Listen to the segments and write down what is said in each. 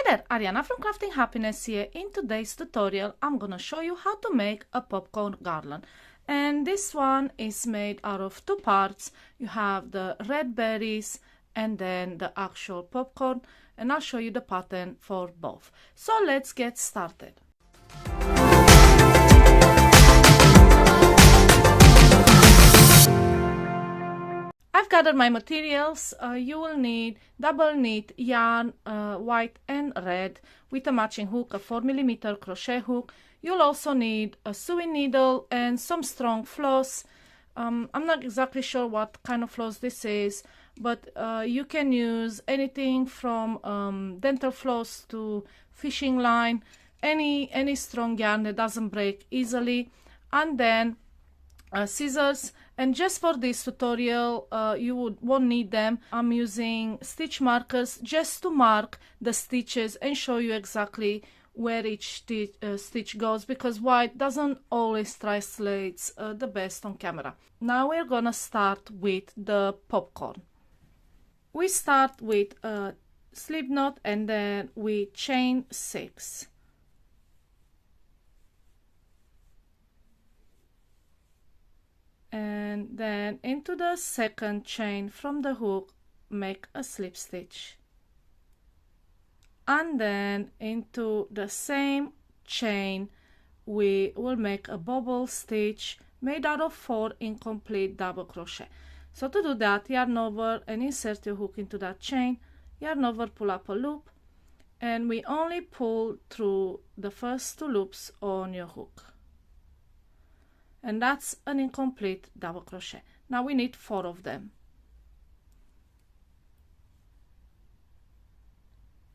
there, Ariana from Crafting Happiness here. In today's tutorial, I'm gonna show you how to make a popcorn garland. And this one is made out of two parts. You have the red berries and then the actual popcorn, and I'll show you the pattern for both. So let's get started. I've gathered my materials. You will need double knit yarn, white and red, with a matching hook, a 4mm crochet hook. You'll also need a sewing needle and some strong floss. I'm not exactly sure what kind of floss this is, but you can use anything from dental floss to fishing line, any strong yarn that doesn't break easily, and then scissors. And just for this tutorial you won't need them. I'm using stitch markers just to mark the stitches and show you exactly where each stitch goes, because white doesn't always translate the best on camera. Now we're gonna start with the popcorn. We start with a slip knot and then we chain 6. And then into the second chain from the hook make a slip stitch, and then into the same chain we will make a bubble stitch made out of 4 incomplete double crochet. So to do that, yarn over and insert your hook into that chain, yarn over, pull up a loop, and we only pull through the first 2 loops on your hook. And that's an incomplete double crochet. Now we need 4 of them,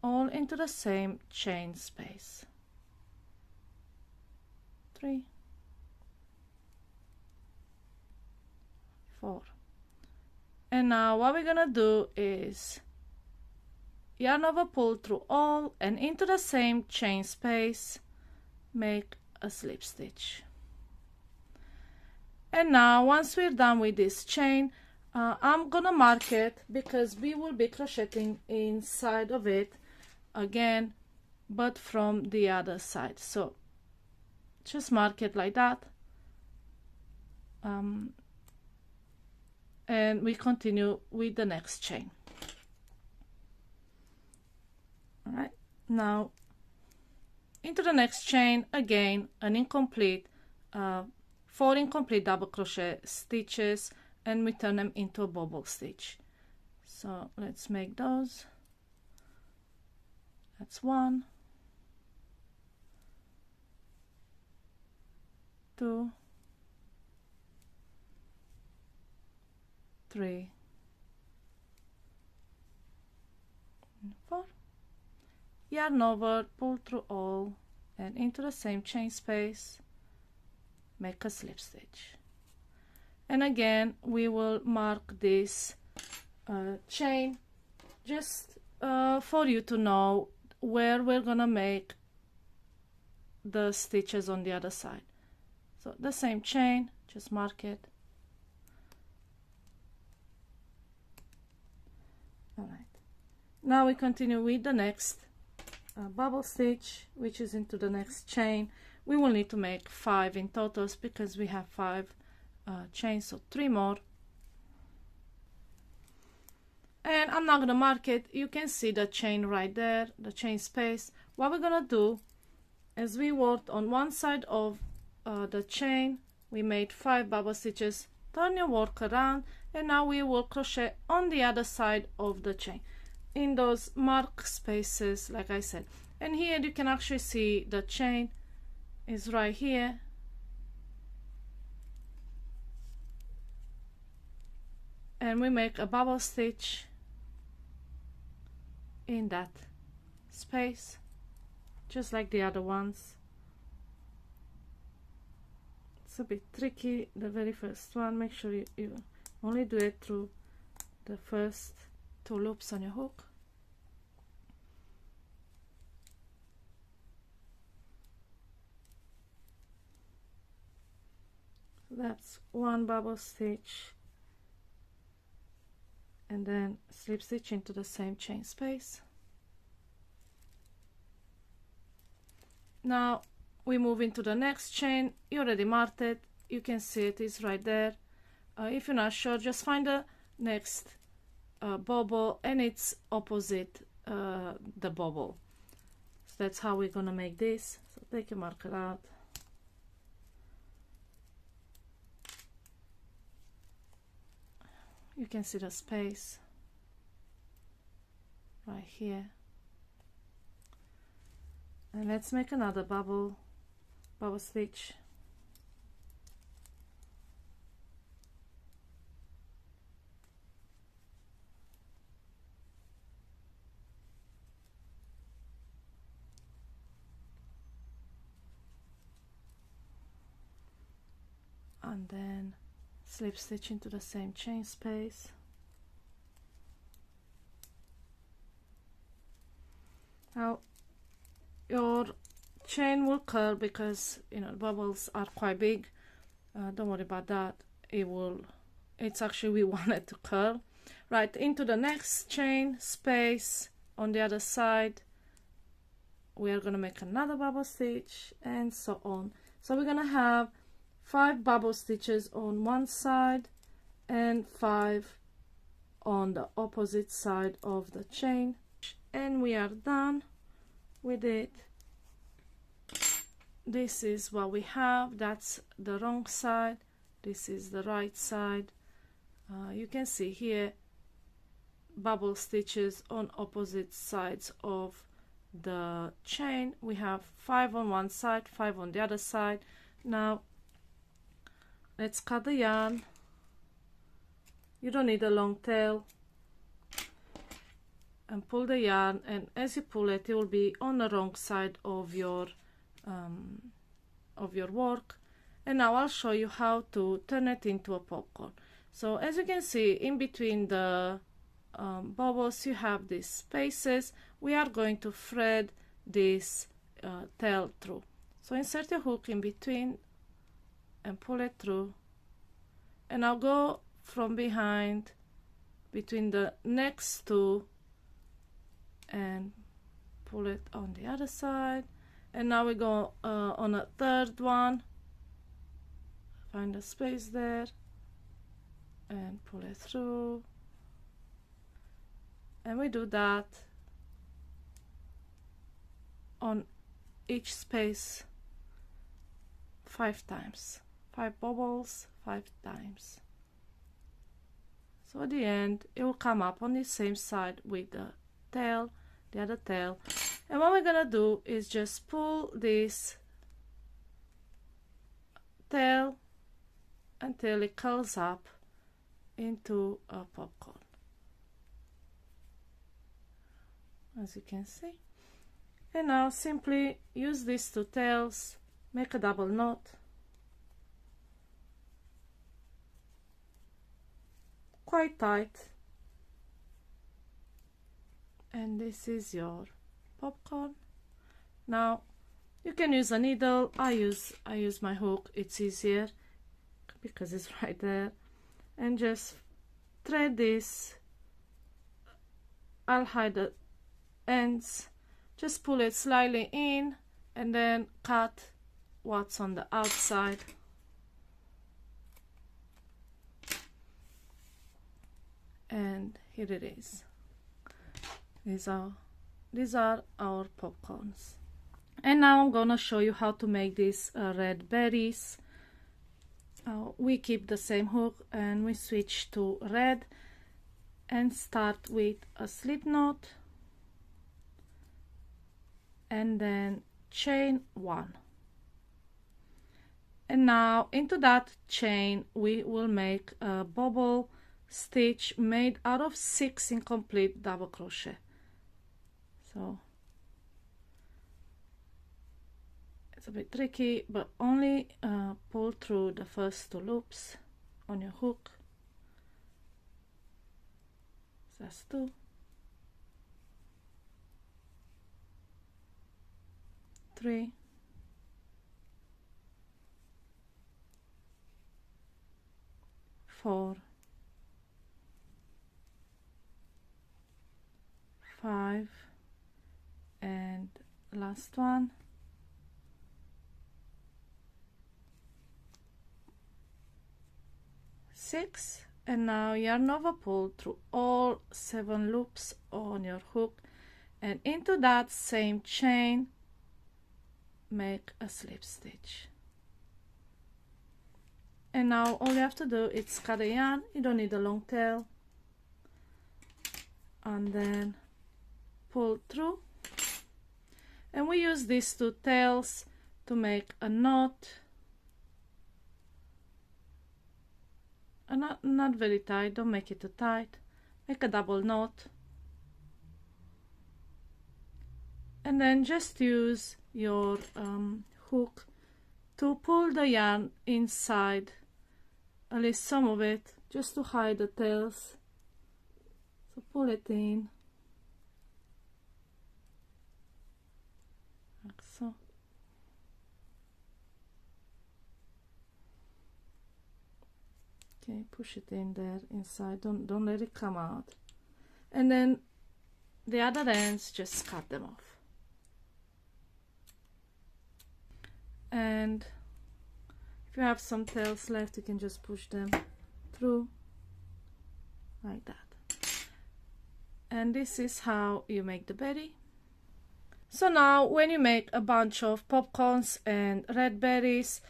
all into the same chain space. 3, 4. And now what we're gonna do is yarn over, pull through all, and into the same chain space make a slip stitch. And now once we're done with this chain, I'm gonna mark it because we will be crocheting inside of it again, but from the other side. So just mark it like that, and we continue with the next chain. All right, now into the next chain, again an incomplete 4 incomplete double crochet stitches, and we turn them into a bubble stitch. So let's make those. That's 1, 2, 3, 4. Yarn over, pull through all, and into the same chain space make a slip stitch. And again we will mark this chain just for you to know where we're gonna make the stitches on the other side. So the same chain, just mark it. All right, now we continue with the next bubble stitch, which is into the next chain. We will need to make 5 in totals because we have 5 chains, so 3 more. And I'm not gonna mark it. You can see the chain right there, the chain space. What we're gonna do is we worked on one side of the chain, we made 5 bubble stitches, turn your work around, and now we will crochet on the other side of the chain in those mark spaces like I said. And here you can actually see the chain is right here, and we make a bubble stitch in that space just like the other ones. It's a bit tricky, the very first one. Make sure you only do it through the first 2 loops on your hook. That's 1 bubble stitch, and then slip stitch into the same chain space. Now we move into the next chain. You already marked it, you can see it is right there. If you're not sure, just find the next bubble and its opposite the bubble. So that's how we're gonna make this. So take your marker out. You can see the space right here. And let's make another bubble stitch. And then slip stitch into the same chain space. Now your chain will curl because the bubbles are quite big. Don't worry about that. It's actually we want it to curl. Right, into the next chain space on the other side we are going to make another bubble stitch, and so on. So we're going to have 5 bubble stitches on one side and 5 on the opposite side of the chain, and we are done with it. This is what we have. That's the wrong side, this is the right side. You can see here bubble stitches on opposite sides of the chain. We have 5 on one side, 5 on the other side. Now let's cut the yarn. You don't need a long tail, and pull the yarn, and as you pull it, it will be on the wrong side of your work. And now I'll show you how to turn it into a popcorn. So as you can see, in between the bubbles you have these spaces. We are going to thread this tail through. So insert your hook in between and pull it through, and I'll go from behind between the next two and pull it on the other side. And now we go on a third one, find a space there and pull it through, and we do that on each space 5 times. 5 bubbles 5 times. So at the end it will come up on the same side with the tail, the other tail. And what we're gonna do is just pull this tail until it curls up into a popcorn, as you can see. And now simply use these 2 tails, make a double knot, quite tight, and this is your popcorn. Now you can use a needle. I use my hook, it's easier because it's right there, and just thread this. I'll hide the ends, just pull it slightly in and then cut what's on the outside. And here it is. These are our popcorns. And now I'm gonna show you how to make these red berries. We keep the same hook and we switch to red and start with a slip knot and then chain 1. And now into that chain we will make a bubble stitch made out of 6 incomplete double crochet. So it's a bit tricky, but only pull through the first 2 loops on your hook. So that's 2. 3. 4. 5. And last one 6, and now yarn over pull through all 7 loops on your hook, and into that same chain make a slip stitch. And now all you have to do is cut the yarn. You don't need a long tail, and then pull through, and we use these 2 tails to make a knot, not very tight, don't make it too tight, make a double knot, and then just use your hook to pull the yarn inside, at least some of it, just to hide the tails. So pull it in like so. Okay, push it in there inside, don't let it come out, and then the other ends just cut them off. And if you have some tails left, you can just push them through like that. And this is how you make the berry. So now when you make a bunch of popcorns and red berries,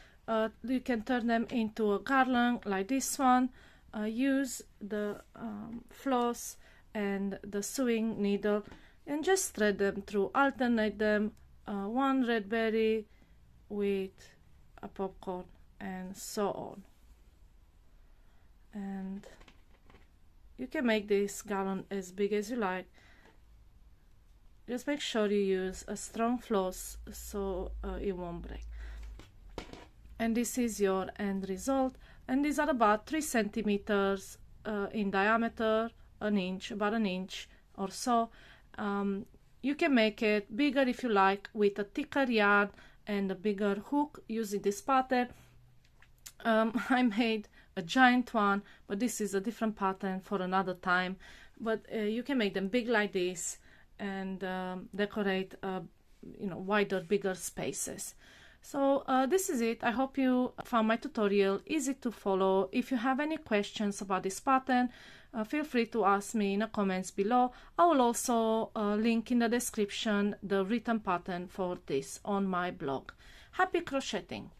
you can turn them into a garland like this one. Use the floss and the sewing needle and just thread them through, alternate them, one red berry with a popcorn and so on. And you can make this garland as big as you like. Just make sure you use a strong floss so it won't break. And this is your end result, and these are about 3 centimeters in diameter, about an inch or so. You can make it bigger if you like with a thicker yarn and a bigger hook using this pattern. I made a giant one, but this is a different pattern for another time. But you can make them big like this and decorate wider, bigger spaces. So this is it. I hope you found my tutorial easy to follow. If you have any questions about this pattern, feel free to ask me in the comments below. I will also link in the description the written pattern for this on my blog. Happy crocheting!